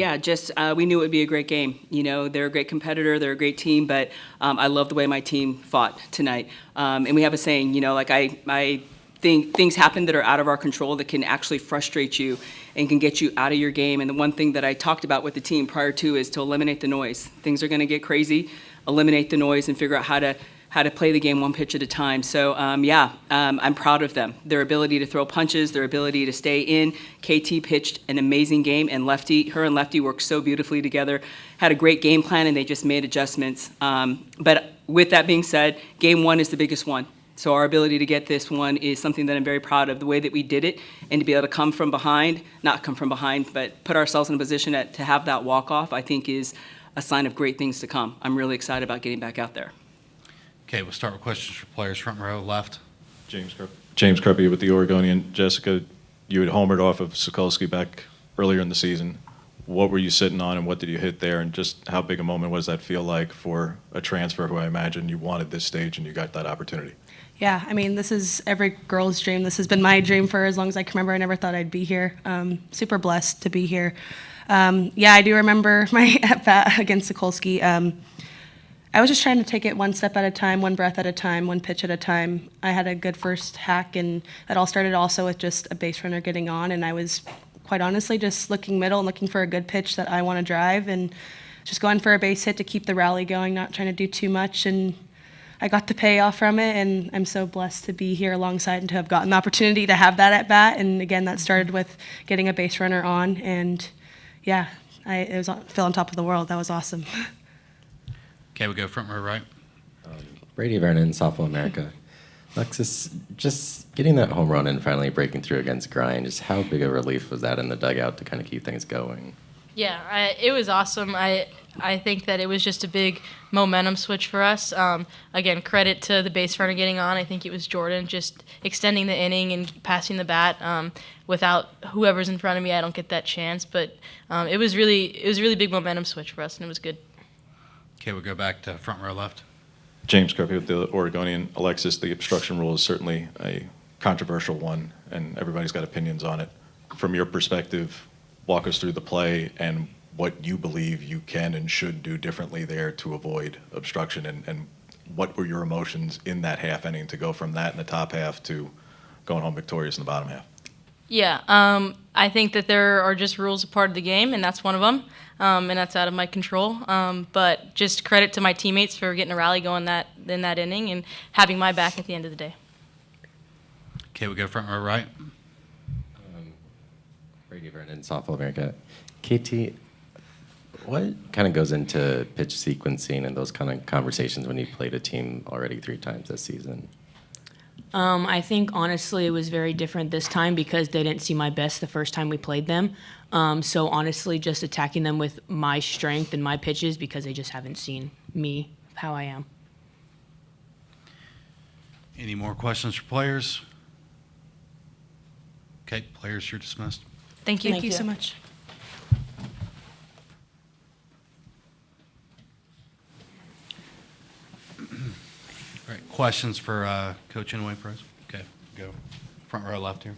Yeah, just we knew it would be a great game. You know, they're a great competitor, they're a great team, but I love the way my team fought tonight. And we have a saying, you know, like I think things happen that are out of our control that can actually frustrate you and can get you out of your game. And the one thing that I talked about with the team prior to is to eliminate the noise. Things are going to get crazy. Eliminate the noise and figure out how to play the game one pitch at a time. So, I'm proud of them. Their ability to throw punches, their ability to stay in. KT pitched an amazing game, and her and Lefty worked so beautifully together, had a great game plan, and they just made adjustments. But with that being said, game one is the biggest one. So our ability to get this one is something that I'm very proud of, the way that we did it, and to be able to not come from behind, but put ourselves in a position to have that walk-off, I think is a sign of great things to come. I'm really excited about getting back out there. Okay, we'll start with questions for players. Front row, left. James Krupke with the Oregonian. Jessica, you had homered off of Sokolsky back earlier in the season. What were you sitting on, and what did you hit there, and just how big a moment was that feel like for a transfer who I imagine you wanted this stage and you got that opportunity? Yeah, I mean, this is every girl's dream. This has been my dream for as long as I can remember. I never thought I'd be here. Super blessed to be here. Yeah, I do remember my at-bat against Sokolsky. I was just trying to take it one step at a time, one breath at a time, one pitch at a time. I had a good first hack, and that all started also with just a base runner getting on, and I was quite honestly just looking middle and looking for a good pitch that I want to drive and just going for a base hit to keep the rally going, not trying to do too much, and I got the payoff from it, and I'm so blessed to be here alongside and to have gotten the opportunity to have that at bat. And again, that started with getting a base runner on, and yeah, it was feel on top of the world. That was awesome. Okay, we go front row, right. Brady Vernon, Softball America. Alexis, just getting that home run and finally breaking through against Grind, just how big a relief was that in the dugout to kind of keep things going? Yeah, it was awesome. I think that it was just a big momentum switch for us. Again, credit to the base runner getting on. I think it was Jordan just extending the inning and passing the bat. Without whoever's in front of me, I don't get that chance. But it was really big momentum switch for us, and it was good. Okay, we'll go back to front row, left. James Krupke with the Oregonian. Alexis, the obstruction rule is certainly a controversial one, and everybody's got opinions on it. From your perspective, walk us through the play and what you believe you can and should do differently there to avoid obstruction, and what were your emotions in that half inning to go from that in the top half to going home victorious in the bottom half? Yeah, I think that there are just rules a part of the game, and that's one of them, and that's out of my control. But just credit to my teammates for getting a rally going in that inning and having my back at the end of the day. Okay, we go front row, right. Brady Vernon, Softball America. KT, what kind of goes into pitch sequencing and those kind of conversations when you played a team already 3 times this season? I think, honestly, it was very different this time because they didn't see my best the first time we played them. So, honestly, just attacking them with my strength and my pitches because they just haven't seen me, how I am. Any more questions for players? Okay, players, you're dismissed. Thank you. Thank you so much. All right, questions for Coach Inouye, Pros? Okay, go front row, left here.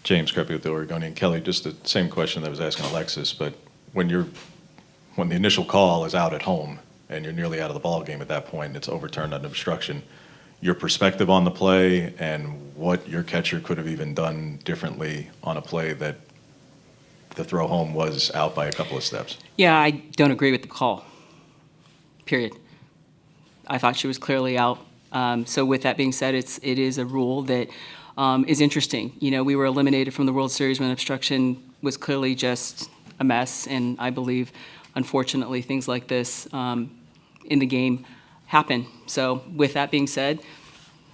James Krupke with the Oregonian. Kelly, just the same question that I was asking Alexis, but when the initial call is out at home and you're nearly out of the ball game at that point, and it's overturned on obstruction, your perspective on the play and what your catcher could have even done differently on a play that the throw home was out by a couple of steps. Yeah, I don't agree with the call, period. I thought she was clearly out. So with that being said, it is a rule that is interesting. You know, we were eliminated from the World Series when obstruction was clearly just a mess, and I believe, unfortunately, things like this in the game happen. So with that being said,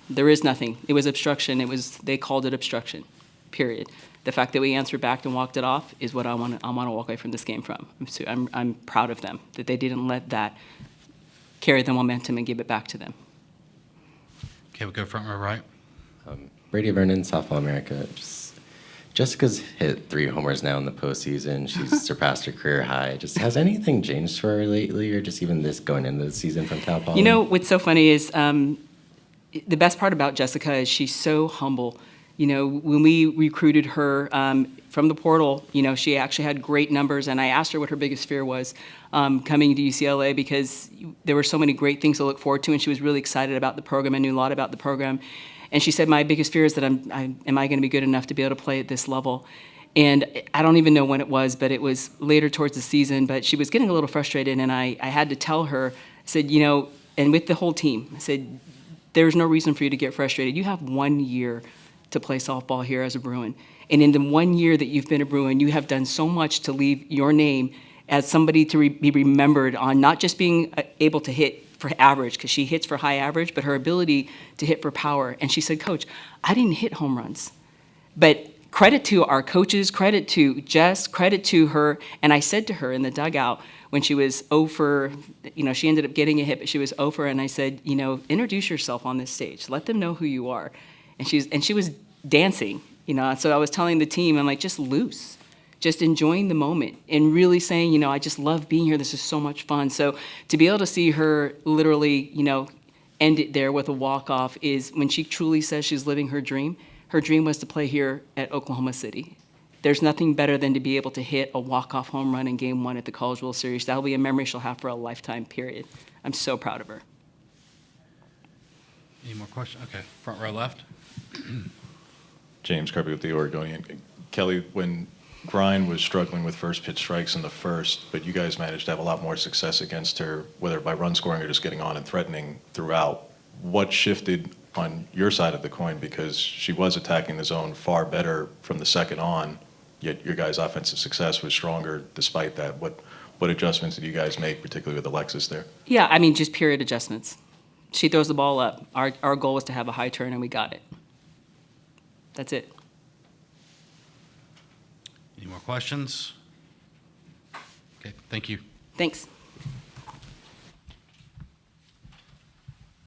there is nothing. It was obstruction. They called it obstruction, period. The fact that we answered back and walked it off is what I want to walk away from this game from. I'm proud of them, that they didn't let that carry the momentum and give it back to them. Okay, we'll go front row, right. Brady Vernon, Softball America. Jessica's hit 3 homers now in the postseason. She's surpassed her career high. Just has anything changed for her lately, or just even this going into the season from Cal Poly? You know, what's so funny is the best part about Jessica is she's so humble. You know, when we recruited her from the portal, you know, she actually had great numbers, and I asked her what her biggest fear was coming to UCLA, because there were so many great things to look forward to, and she was really excited about the program and knew a lot about the program. And she said, my biggest fear is that am I going to be good enough to be able to play at this level? And I don't even know when it was, but it was later towards the season, but she was getting a little frustrated, and I had to tell her, I said, you know, and with the whole team, I said, there's no reason for you to get frustrated. You have 1 year to play softball here as a Bruin. And in the 1 year that you've been a Bruin, you have done so much to leave your name as somebody to be remembered on not just being able to hit for average, because she hits for high average, but her ability to hit for power. And she said, Coach, I didn't hit home runs. But credit to our coaches, credit to Jess, credit to her. And I said to her in the dugout when she was 0 for, you know, she ended up getting a hit, but she was 0 for, and I said, you know, introduce yourself on this stage. Let them know who you are. And she was dancing, you know. So I was telling the team, I'm like, just loose. Just enjoying the moment and really saying, you know, I just love being here. This is so much fun. So to be able to see her literally, you know, end it there with a walk-off is when she truly says she's living her dream. Her dream was to play here at Oklahoma City. There's nothing better than to be able to hit a walk-off home run in Game 1 at the College World Series. That'll be a memory she'll have for a lifetime, period. I'm so proud of her. Any more questions? Okay, front row left. James Kirby with the Oregonian. Kelly, when Grind was struggling with first pitch strikes in the first, but you guys managed to have a lot more success against her, whether by run scoring or just getting on and threatening throughout. What shifted on your side of the coin? Because she was attacking the zone far better from the second on, yet your guys' offensive success was stronger despite that. What adjustments did you guys make, particularly with Alexis there? Yeah, I mean, just period adjustments. She throws the ball up. Our goal was to have a high turn, and we got it. That's it. Any more questions? Okay, thank you. Thanks.